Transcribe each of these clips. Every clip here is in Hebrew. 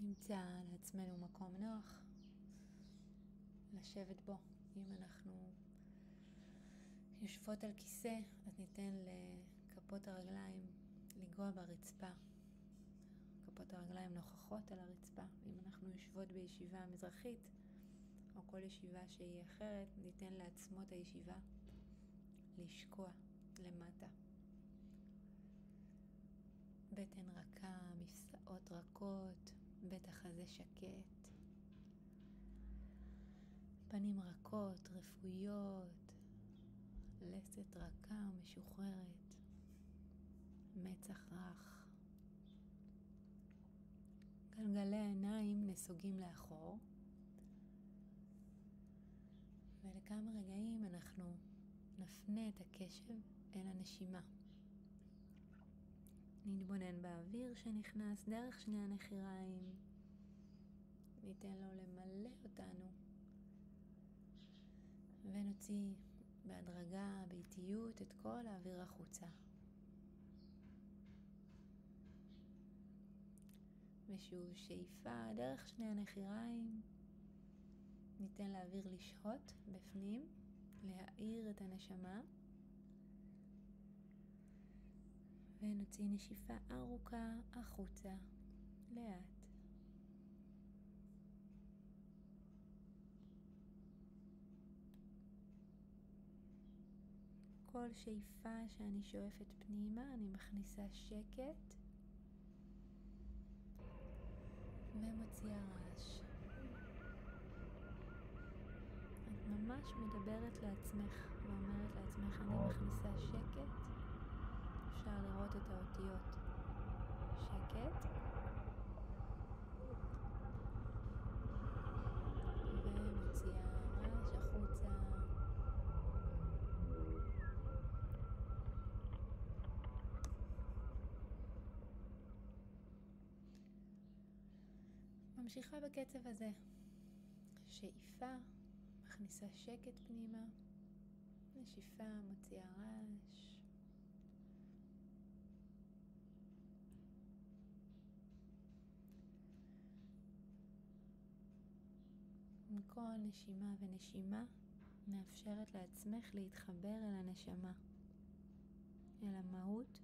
נמצא לעצמנו מקום נוח לשבת בו. אם אנחנו יושבות על כיסא, אז ניתן לכפות הרגליים לגוע ברצפה. כפות הרגליים נוכחות על הרצפה. אם אנחנו יושבות בישיבה מזרחית, או כל ישיבה שהיא אחרת, ניתן לעצמות הישיבה לשקוע למטה. בטן רכה, מפסעות רכות, בית החזה שקט. פנים רכות, רפויות, לסת רכה ומשוחררת, מצח רך. גלגלי העיניים נסוגים לאחור. ולכמה רגעים אנחנו נפנה את הקשב אל הנשימה. נתבונן באוויר שנכנס דרך שני הנחיריים. ניתן לו למלא אותנו. ונוציא בהדרגה, באיטיות, את כל האוויר החוצה. ושוב שאיפה דרך שני הנחיריים. ניתן לאוויר לשהות בפנים, להאיר את הנשמה. ונוציא נשיפה ארוכה החוצה, לאט. כל שאיפה שאני שואפת פנימה, אני מכניסה שקט ומוציאה רעש. את ממש מדברת לעצמך ואומרת לעצמך, אני מכניסה שקט. אפשר לראות את האותיות. שקט. ומוציאה רעש החוצה. ממשיכה בקצב הזה. שאיפה, מכניסה שקט פנימה. נשיפה, מוציאה רעש. עם כל נשימה ונשימה, מאפשרת לעצמך להתחבר אל הנשמה. אל המהות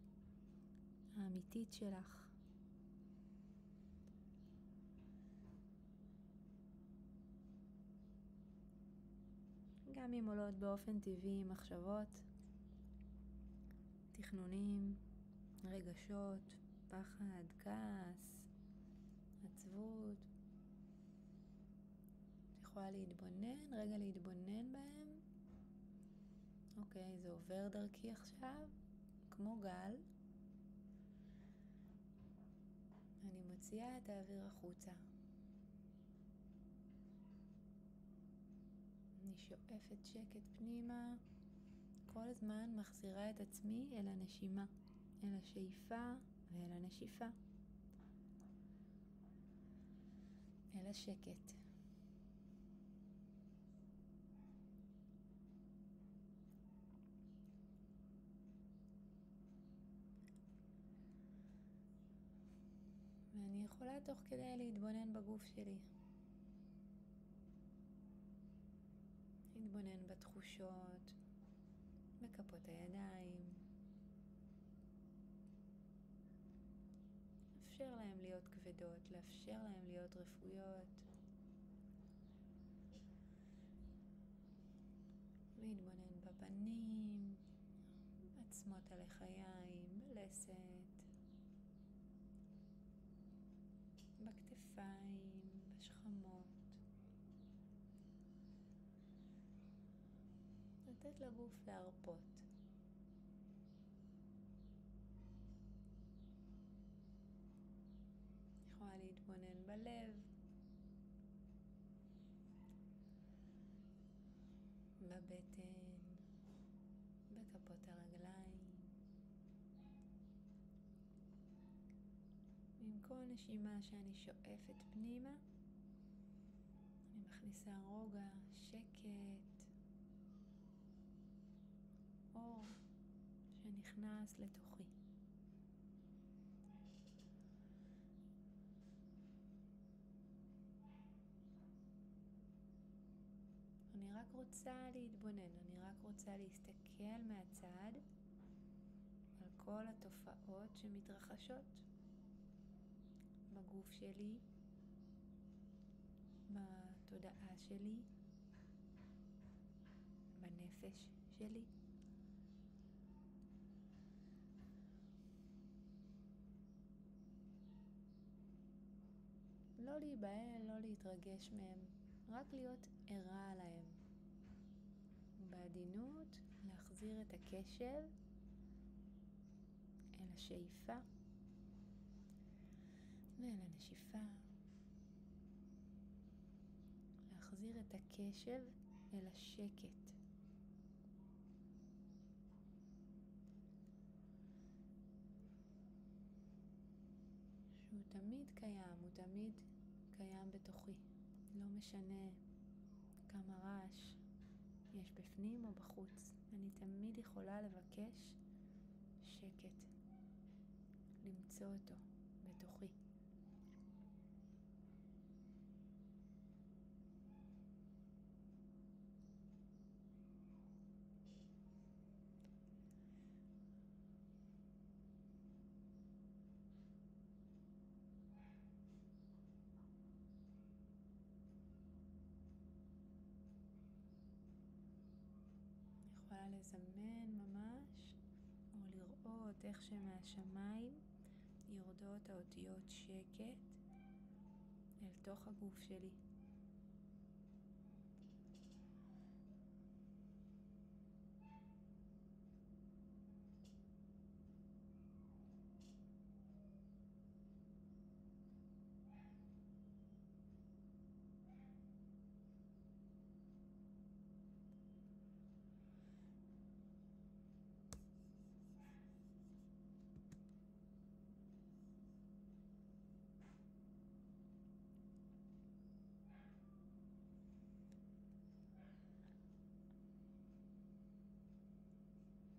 האמיתית שלך. גם אם עולות באופן טבעי מחשבות, תכנונים, רגשות, פחד, כעס, עצבות. את יכולה להתבונן, רגע להתבונן בהם. אוקיי, זה עובר דרכי עכשיו, כמו גל. אני מוציאה את האוויר החוצה. אני שואפת שקט פנימה, כל הזמן מחזירה את עצמי אל הנשימה, אל השאיפה ואל הנשיפה, אל השקט. ואני יכולה תוך כדי להתבונן בגוף שלי. להתבונן בתחושות, בכפות הידיים. לאפשר להם להיות כבדות, לאפשר להם להיות רפויות. להתבונן בפנים, עצמות הלחיים, בלסת, בכתפיים, בשכמות. לתת לגוף להרפות. יכולה להתבונן בלב, בבטן, בכפות הרגליים. עם כל נשימה שאני שואפת פנימה, אני מכניסה רוגע, שקט, אור שנכנס לתוכי. רק רוצה להתבונן, אני רק רוצה להסתכל מהצד על כל התופעות שמתרחשות בגוף שלי, בתודעה שלי, בנפש שלי. לא להיבהל, לא להתרגש מהם, רק להיות ערה להם. בעדינות להחזיר את הקשב אל השאיפה ואל הנשיפה. להחזיר את הקשב אל השקט. שהוא תמיד קיים, הוא תמיד קיים בתוכי. לא משנה כמה רעש יש בפנים או בחוץ. אני תמיד יכולה לבקש שקט, למצוא אותו בתוכי. יכולה לזמן ממש, או לראות איך שמהשמיים יורדות האותיות שקט אל תוך הגוף שלי.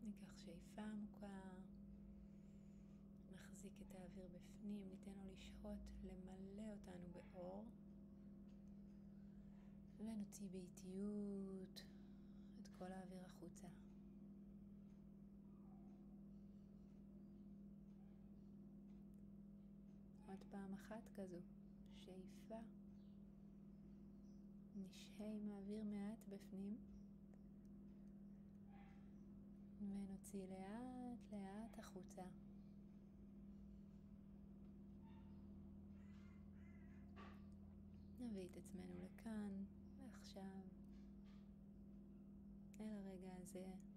ניקח שאיפה עמוקה, נחזיק את האוויר בפנים, ניתן לו לשהות, למלא אותנו באור, ונוציא באיטיות את כל האוויר החוצה. עוד פעם אחת כזו, שאיפה, נשהה עם האוויר מעט בפנים, ונוציא לאט לאט החוצה. נביא את עצמנו לכאן ועכשיו, אל הרגע הזה.